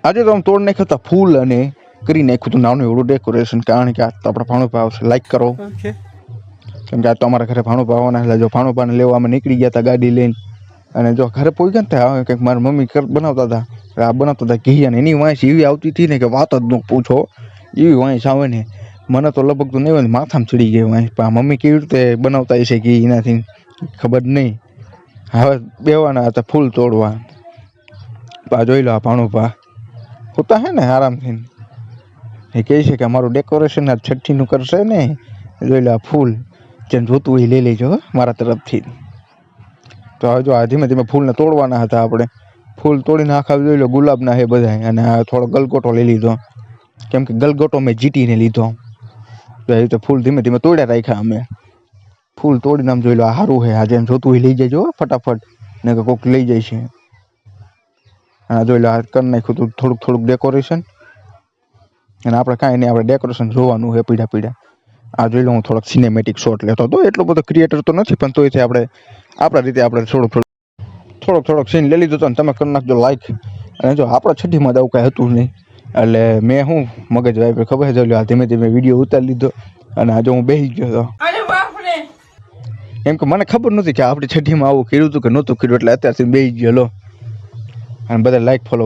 આજે તો આમ તોડ નાખ્યો હતા ફૂલ અને કરી નાખ્યું હતું નાનું એવડું ડેકોરેશન, કારણ કે આજ તો આપણે ભાણુભા આવશે. લાઈક કરો કેમ કે આજ તો અમારા ઘરે ભાણુભા આવવાના. એટલે જો ભાણુભાને લેવા અમે નીકળી ગયા હતા ગાડી લઈને, અને જો ઘરે પહોંચી ગયા ને કંઈક મારી મમ્મી બનાવતા હતા, આ બનાવતા હતા ઘી, અને એની વાંસ એવી આવતી હતી ને કે વાત જ ન પૂછો. એવી વાંસ આવે ને, મને તો લગભગ તો નહીં હોય માથામાં ચડી ગઈ વાંસ. પણ મમ્મી કેવી રીતે બનાવતા હશે ઘી એનાથી ખબર નહીં. હવે બેવાના હતા ફૂલ તોડવા. જોઈ લો આ ભાણુભા હોતા હે ને આરામથી, એ કહે છે કે અમારું ડેકોરેશન આ છઠ્ઠીનું કરશે ને. જોઈ લો આ ફૂલ જેને જોતું એ લઈ લેજો મારા તરફથી. તો હવે જો આ ધીમે ધીમે ફૂલને તોડવાના હતા આપણે. ફૂલ તોડીને આખા જોઈ લો ગુલાબના છે બધા, અને આ થોડો ગલગોટો લઈ લીધો કેમ કે ગલગોટો મેં જીટીને લીધો. તો એ રીતે ફૂલ ધીમે ધીમે તોડ્યા રાખ્યા અમે. ફૂલ તોડીને આમ જોઈ લો આ સારું છે, આ જેમ જોતું એ લઈ જજો ફટાફટ, ને કે કોઈક લઈ જાય છે. આ જોઈ લો આ કરી નાખ્યું હતું થોડુંક થોડુંક ડેકોરેશન, અને આપણે કાંઈ નહીં, આપણે ડેકોરેશન જોવાનું છે પીડા પીડા. આ જોઈ લો હું થોડોક સિનેમેટિક શોટ લેતો હતો. એટલો બધો ક્રિએટર તો નથી, પણ તોય આપણે આપણા રીતે આપણે થોડોક સીન લઈ લીધો હતો. અને તમે કરી નાખજો લાઈક. અને જો આપણા છઠ્ઠીમાં આવું કાંઈ હતું નહીં, એટલે મેં શું મગજ વાપર્યું ખબર છે. જો ધીમે ધીમે વિડીયો ઉતારી લીધો, અને આજે હું બેસી ગયો હતો. એમ કે મને ખબર નથી કે આપણે છઠ્ઠીમાં આવું કર્યું હતું કે નહોતું કર્યું, એટલે અત્યારથી બેસી ગયો. અને બધા લાઈક ફોલો